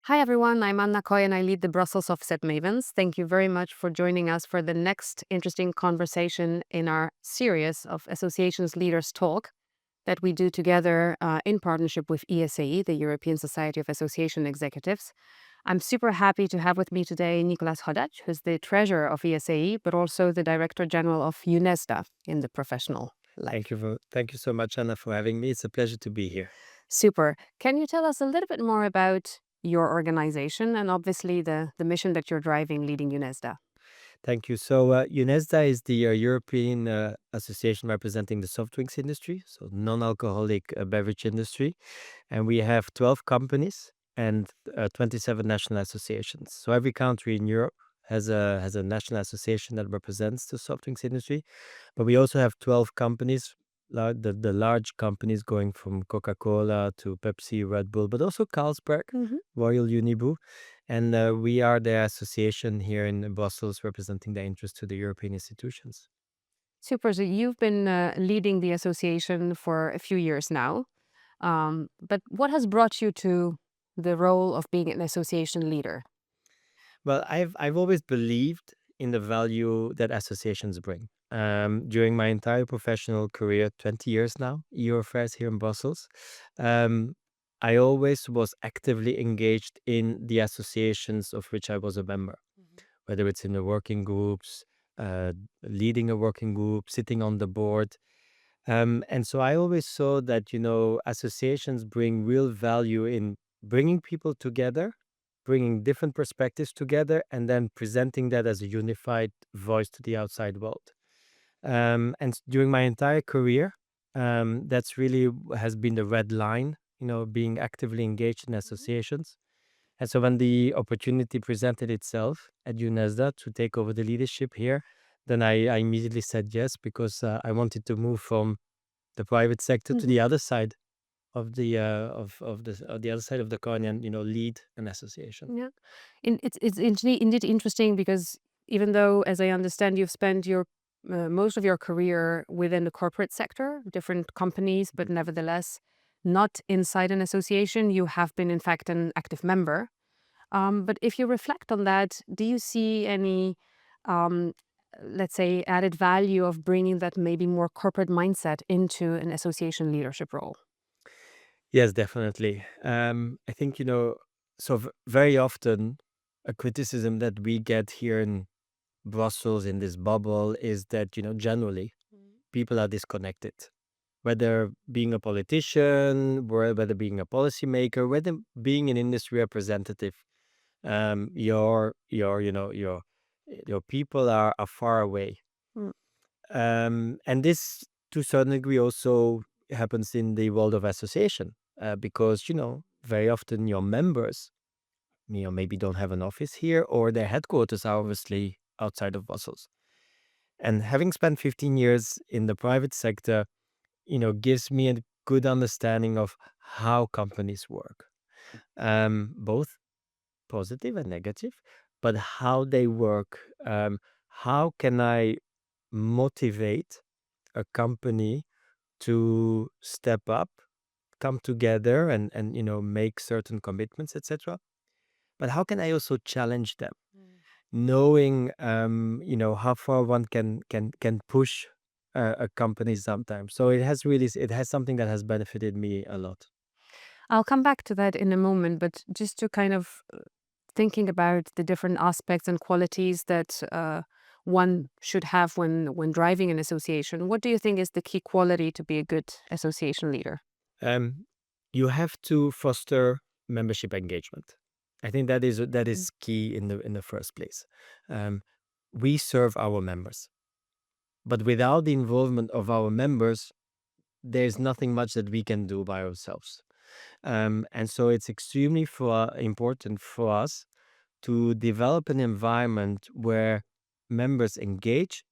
Hi everyone, I'm Anna Koy and I lead the Brussels office at Mavence. Thank you very much for joining us for the next interesting conversation in our series of Associations Leaders Talk that we do together in partnership with ESAE, the European Society of Association Executives. I'm super happy to have with me today Nicolas Hodac, who's the treasurer of ESAE, but also the director general of UNESDA in the professional life. Thank you so much, Anna, for having me. It's a pleasure to be here. Super. Can you tell us a little bit more about your organization and obviously the mission that you're driving leading UNESDA? Thank you. UNESDA is the European association representing the soft drinks industry, so non-alcoholic beverage industry, and we have 12 companies and 27 national associations. So every country in Europe has a national association that represents the soft drinks industry, but we also have 12 companies. The large companies going from Coca-Cola to Pepsi, Red Bull, but also Carlsberg, Mhm. Royal Unibrew. And we are the association here in Brussels representing the interest to the European institutions. Super. So you've been leading the association for a few years now. But what has brought you to the role of being an association leader? Well, I've always believed in the value that associations bring. During my entire professional career, 20 years now, EU affairs here in Brussels, um, I always was actively engaged in the associations of which I was a member, whether it's in the working groups, uh, leading a working group, sitting on the board. And so I always saw that, associations bring real value in bringing people together, bringing different perspectives together, and then presenting that as a unified voice to the outside world. During my entire career, that's really has been the red line, being actively engaged in Mhm. associations. And so when the opportunity presented itself at UNESDA to take over the leadership here, then I immediately said yes because I wanted to move from the private sector to Mhm. the other side of the other side of the coin and lead an association. Yeah. Indeed interesting because even though, as I understand, you've spent your most of your career within the corporate sector, different companies, but nevertheless not inside an association, you have been, in fact, an active member. But if you reflect on that, do you see any, um, let's say, added value of bringing that maybe more corporate mindset into an association leadership role? Yes, definitely. I think very often a criticism that we get here in Brussels in this bubble is that generally people are disconnected, whether being a politician, whether being a policymaker, whether being an industry representative. Your people are far away. Mm. And this, to a certain degree, also happens in the world of association, because very often your members, maybe don't have an office here, or their headquarters are obviously outside of Brussels. And having spent 15 years in the private sector, gives me a good understanding of how companies work, both positive and negative, but how they work. How can I motivate a company to step up, come together, and make certain commitments, etc. But how can I also challenge them, knowing how far one can push a company sometimes. So it has something that has benefited me a lot. I'll come back to that in a moment, but just to kind of thinking about the different aspects and qualities that one should have when driving an association, what do you think is the key quality to be a good association leader? Um, you have to foster membership engagement. I think that Mm. is key in the first place. Um, we serve our members, but without the involvement of our members, there's nothing much that we can do by ourselves. And so it's extremely important for us to develop an environment where members engage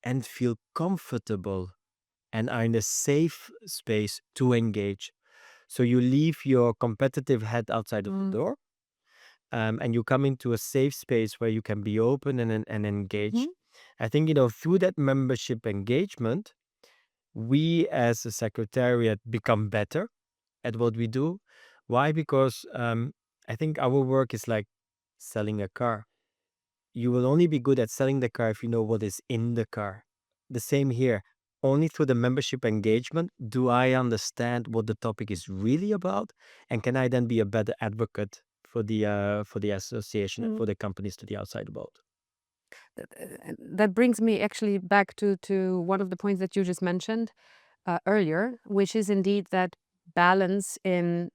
and feel comfortable and are in a safe space to engage. So you leave your competitive head outside of the Mm. door, and you come into a safe space where you can be open and Mhm. engage. I think, through that membership engagement, we as a secretariat become better at what we do. Why? Because I think our work is like selling a car. You will only be good at selling the car if you know what is in the car. The same here. Only through the membership engagement do I understand what the topic is really about, and can I then be a better advocate for the association, Mm. for the companies to the outside world. That brings me actually back to one of the points that you just mentioned earlier, which is indeed that balance in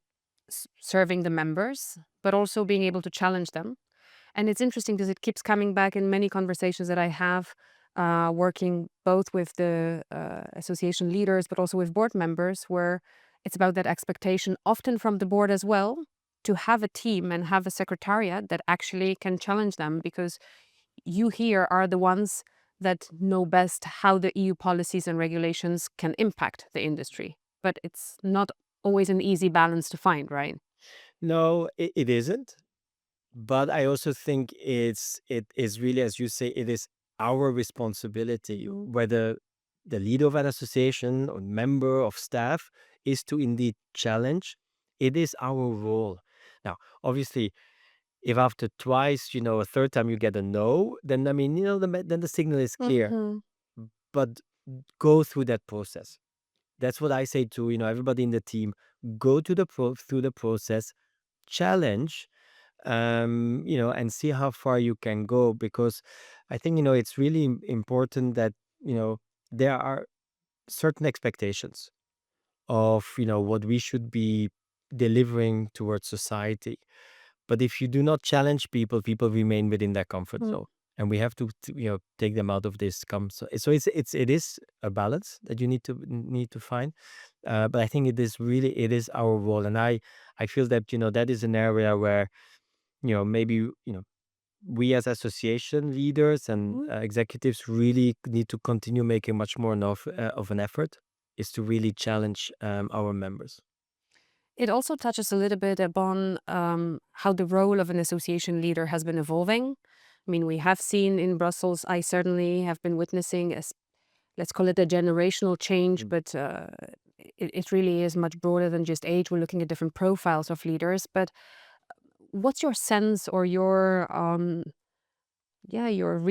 serving the members, but also being able to challenge them. And it's interesting because it keeps coming back in many conversations that I have, working both with the association leaders, but also with board members, where it's about that expectation, often from the board as well, to have a team and have a secretariat that actually can challenge them, because you here are the ones that know best how the EU policies and regulations can impact the industry. But it's not always an easy balance to find, right? No, it isn't. But I also think it is really, as you say, it is our responsibility, Mm. whether the leader of an association or member of staff is to indeed challenge. It is our role. Now, obviously, if after twice, a third time you get a no, then I mean, then the signal is clear. Mhm. But go through that process. That's what I say to everybody in the team. Go to through the process, challenge, and see how far you can go. Because I think, it's really important that, there are certain expectations of, what we should be delivering towards society. But if you do not challenge people, people remain within their comfort Mm. zone. And we have to, take them out of this so it is a balance that you need to find. But I think it is our role. And I feel that, that is an area where, maybe, we as association leaders and Mhm. executives really need to continue making much more of an effort, is to really challenge our members. It also touches a little bit upon how the role of an association leader has been evolving. I mean, we have seen in Brussels, I certainly have been witnessing, as let's call it a generational change, Mm. but it really is much broader than just age. We're looking at different profiles of leaders. But what's your sense or your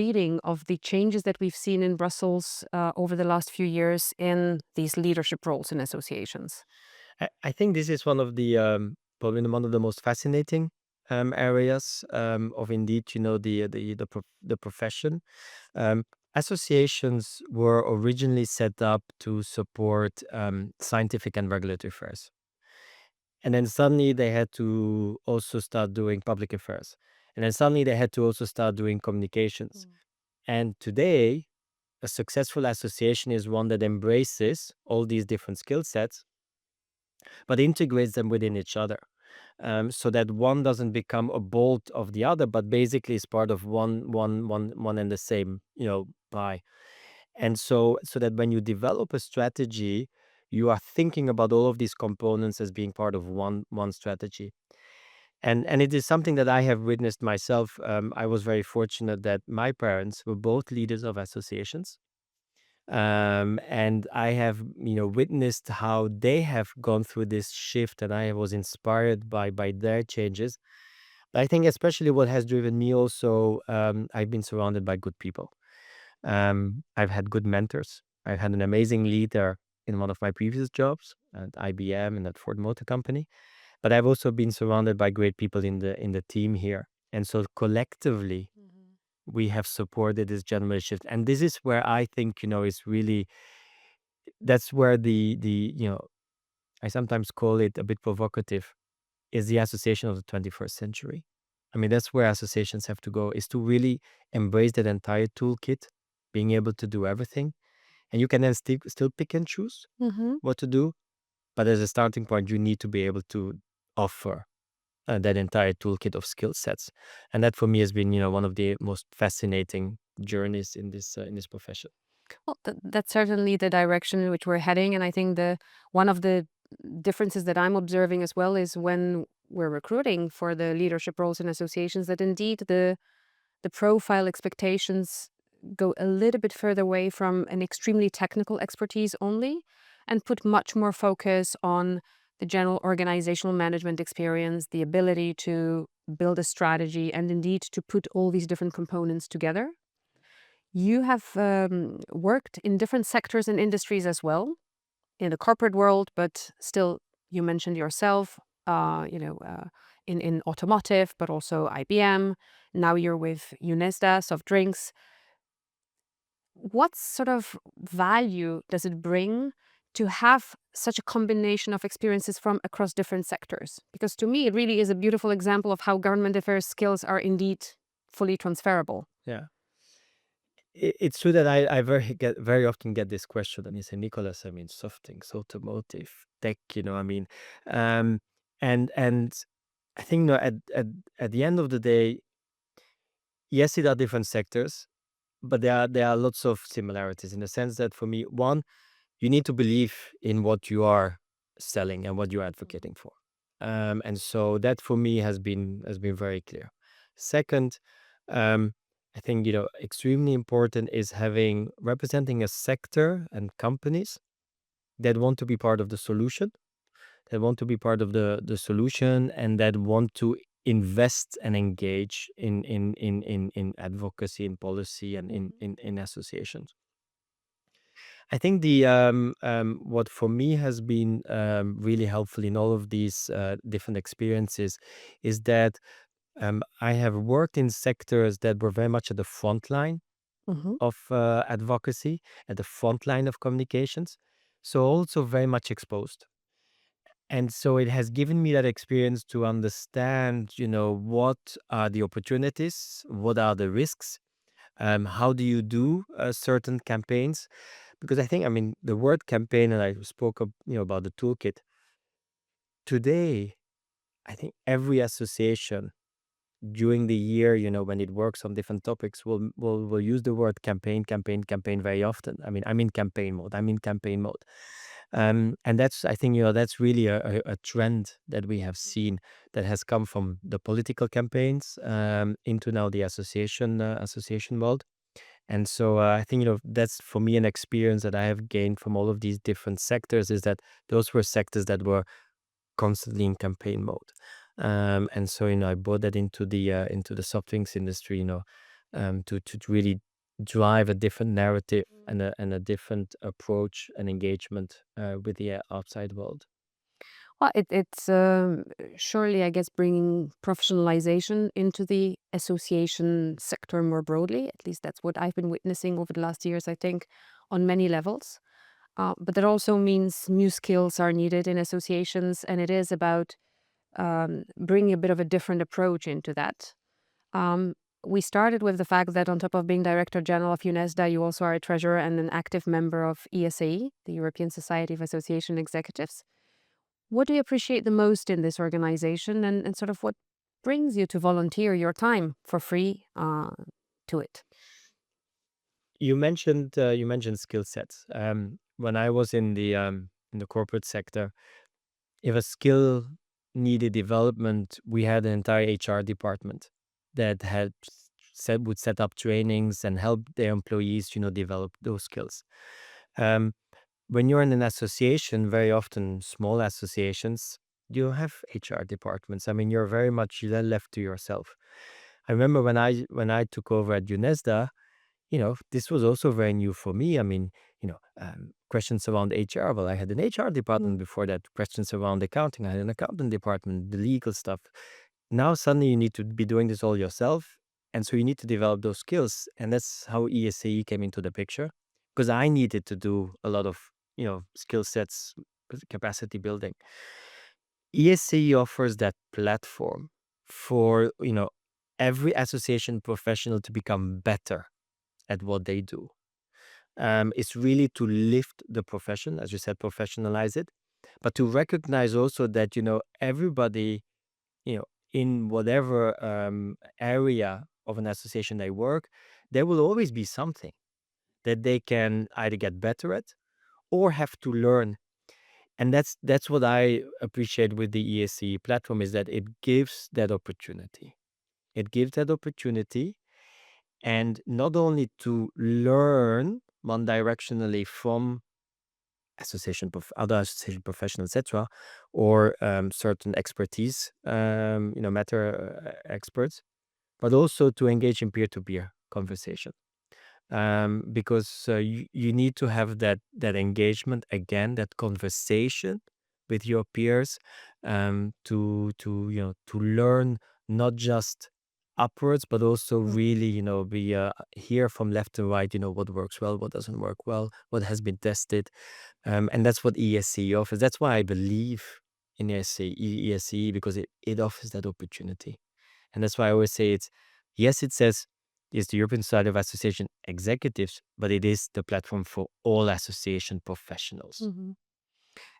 reading of the changes that we've seen in Brussels over the last few years in these leadership roles in associations? I think this is one of the probably one of the most fascinating areas of indeed, the profession. Um, Associations were originally set up to support scientific and regulatory affairs, and then suddenly they had to also start doing public affairs, and then suddenly they had to also start doing communications. And today, a successful association is one that embraces all these different skill sets, but integrates them within each other, so that one doesn't become a bolt of the other, but basically is part of one and the same, pie. And so that when you develop a strategy, you are thinking about all of these components as being part of one strategy. And it is something that I have witnessed myself. I was very fortunate that my parents were both leaders of associations, and I have, witnessed how they have gone through this shift, and I was inspired by their changes. I think especially what has driven me also, I've been surrounded by good people. I've had good mentors. I've had an amazing leader in one of my previous jobs at IBM and at Ford Motor Company. But I've also been surrounded by great people in the team here. And so collectively, Mhm. we have supported this general shift. And this is where I think, is really, that's where I sometimes call it a bit provocative, is the association of the 21st century. I mean, that's where associations have to go, is to really embrace that entire toolkit, being able to do everything. And you can then still pick and choose Mhm. what to do. But as a starting point, you need to be able to offer that entire toolkit of skill sets. And that for me has been, one of the most fascinating journeys in this profession. Well, that's certainly the direction in which we're heading, and I think the one of the differences that I'm observing as well is when we're recruiting for the leadership roles in associations, that indeed the profile expectations go a little bit further away from an extremely technical expertise only, and put much more focus on the general organizational management experience, the ability to build a strategy, and indeed to put all these different components together. You have worked in different sectors and industries as well, in the corporate world, but still, you mentioned yourself, in automotive, but also IBM. Now you're with UNESDA, soft drinks. What sort of value does it bring to have such a combination of experiences from across different sectors? Because to me, it really is a beautiful example of how government affairs skills are indeed fully transferable. Yeah. It's true that I very often get this question, and you say, Nicholas, I mean, soft things, automotive, tech, I mean, um, and I think, at the end of the day, yes, it are different sectors, but there are lots of similarities in the sense that, for me, one, you need to believe in what you are selling and what you're advocating for. And so that, for me, has been very clear. Second, um, I think, extremely important is having representing a sector and companies that want to be part of the solution, and that want to invest and engage in advocacy, in policy, and in associations. I think what for me has been really helpful in all of these different experiences is that I have worked in sectors that were very much at the front line Hmm. of advocacy, at the front line of communications, so also very much exposed. And so it has given me that experience to understand, what are the opportunities, what are the risks, how do you do certain campaigns? Because I think, I mean, the word campaign, and I spoke about the toolkit. Today, I think every association during the year, when it works on different topics, will use the word campaign, campaign, campaign very often. I mean, I'm in campaign mode. I'm in campaign mode. And that's, I think, that's really a trend that we have seen that has come from the political campaigns into now the association world. And so I think, that's for me an experience that I have gained from all of these different sectors, is that those were sectors that were constantly in campaign mode. And so, I brought that into the soft drinks industry, to really drive a different narrative and a different approach and engagement with the outside world. Well, it's surely, I guess, bringing professionalization into the association sector more broadly. At least that's what I've been witnessing over the last years, I think, on many levels. But that also means new skills are needed in associations, and it is about bringing a bit of a different approach into that. Um, we started with the fact that on top of being Director General of UNESDA, you also are a treasurer and an active member of ESAE, the European Society of Association Executives. What do you appreciate the most in this organization, and sort of what brings you to volunteer your time for free to it? You mentioned skill sets. When I was in the corporate sector, if a skill needed development, we had an entire HR department that would set up trainings and help their employees, develop those skills. Um, when you're in an association, very often small associations, you have HR departments. I mean, you're very much left to yourself. I remember when I took over at UNESDA, this was also very new for me. I mean, questions around HR. Well, I had an HR department Mm. before that. Questions around accounting. I had an accounting department, the legal stuff. Now, suddenly, you need to be doing this all yourself. And so you need to develop those skills. And that's how ESAE came into the picture, because I needed to do a lot of, skill sets, capacity building. ESAE offers that platform for, every association professional to become better at what they do. It's really to lift the profession, as you said, professionalize it, but to recognize also that, everybody, in whatever area of an association they work, there will always be something that they can either get better at or have to learn. And that's what I appreciate with the ESC platform, is that it gives that opportunity. It gives that opportunity, and not only to learn one directionally from other association professionals, etc., or certain expertise, matter experts, but also to engage in peer-to-peer conversation, because you need to have that engagement again, that conversation with your peers, to learn not just upwards, but also really be hear from left to right, what works well, what doesn't work well, what has been tested, and that's what ESCE offers. That's why I believe in ESCE, because it offers that opportunity. And that's why I always say it says it's the European Society of Association Executives, but it is the platform for all association professionals. Mhm.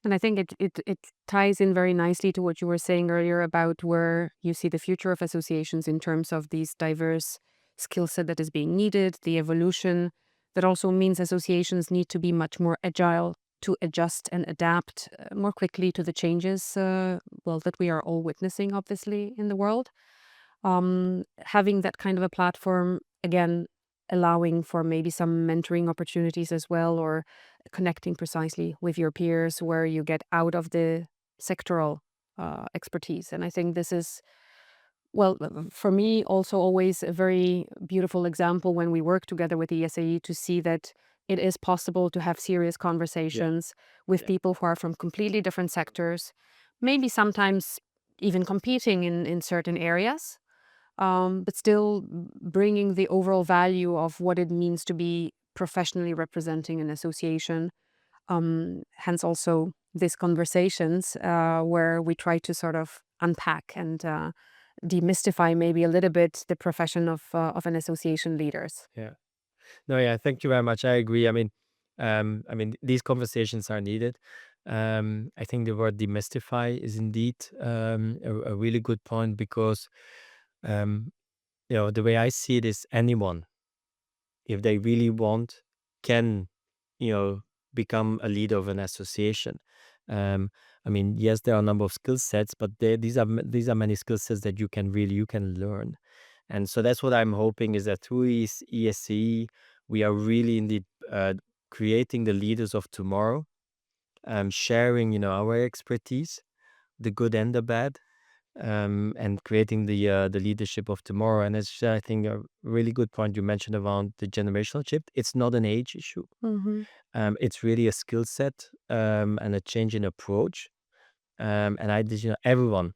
And I think it ties in very nicely to what you were saying earlier about where you see the future of associations in terms of these diverse skill set that is being needed, the evolution. That also means associations need to be much more agile to adjust and adapt more quickly to the changes, that we are all witnessing, obviously, in the world. Having that kind of a platform, again, allowing for maybe some mentoring opportunities as well, or connecting precisely with your peers where you get out of the sectoral expertise. And I think this is, for me, also always a very beautiful example when we work together with the ESAE to see that it is possible to have serious Yeah, conversations with yeah, people who are from completely different sectors, maybe sometimes even competing in certain areas, but still bringing the overall value of what it means to be professionally representing an association. Hence, also these conversations where we try to sort of unpack and demystify maybe a little bit the profession of an association leaders. yeah. No, yeah, thank you very much. I agree. These conversations are needed. I think the word demystify is indeed a really good point, because um, the way I see it is anyone, if they really want, can, you know, become a leader of an association. Um, yes, there are a number of skill sets, but these are many skill sets that you can learn. And so that's what I'm hoping, is that through ESCE, we are really indeed creating the leaders of tomorrow, sharing, our expertise, the good and the bad, and creating the leadership of tomorrow. And it's, I think, a really good point you mentioned around the generational shift. It's not an age issue. Hmm. It's really a skill set, and a change in approach. And everyone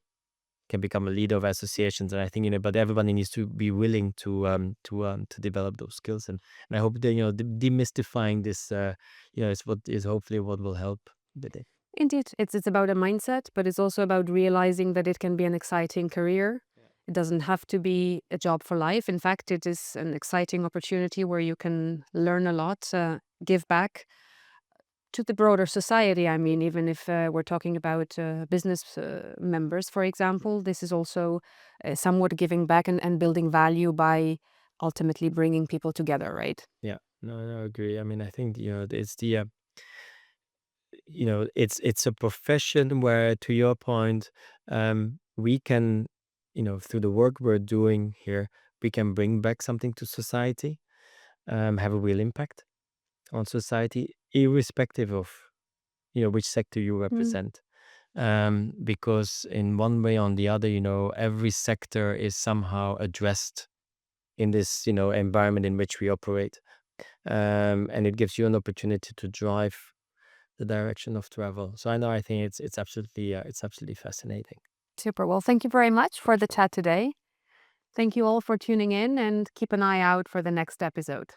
can become a leader of associations. And I think, but everybody needs to be willing to develop those skills. And I hope that, demystifying this, is hopefully what will help with it. Indeed, it's about a mindset, but it's also about realizing that it can be an exciting career. Yeah. It doesn't have to be a job for life. In fact, it is an exciting opportunity where you can learn a lot, give back to the broader society. I mean, even if we're talking about business members, for example, this is also somewhat giving back and building value by ultimately bringing people together, right? Yeah, no, I agree. I think, it's a profession where, to your point, we can, through the work we're doing here, we can bring back something to society, have a real impact on society, irrespective of, which sector you Mm. represent. Because in one way or the other, every sector is somehow addressed in this, environment in which we operate. And it gives you an opportunity to drive the direction of travel. So I think it's absolutely fascinating. Super. Well, thank you very much for the chat today. Thank you all for tuning in and keep an eye out for the next episode.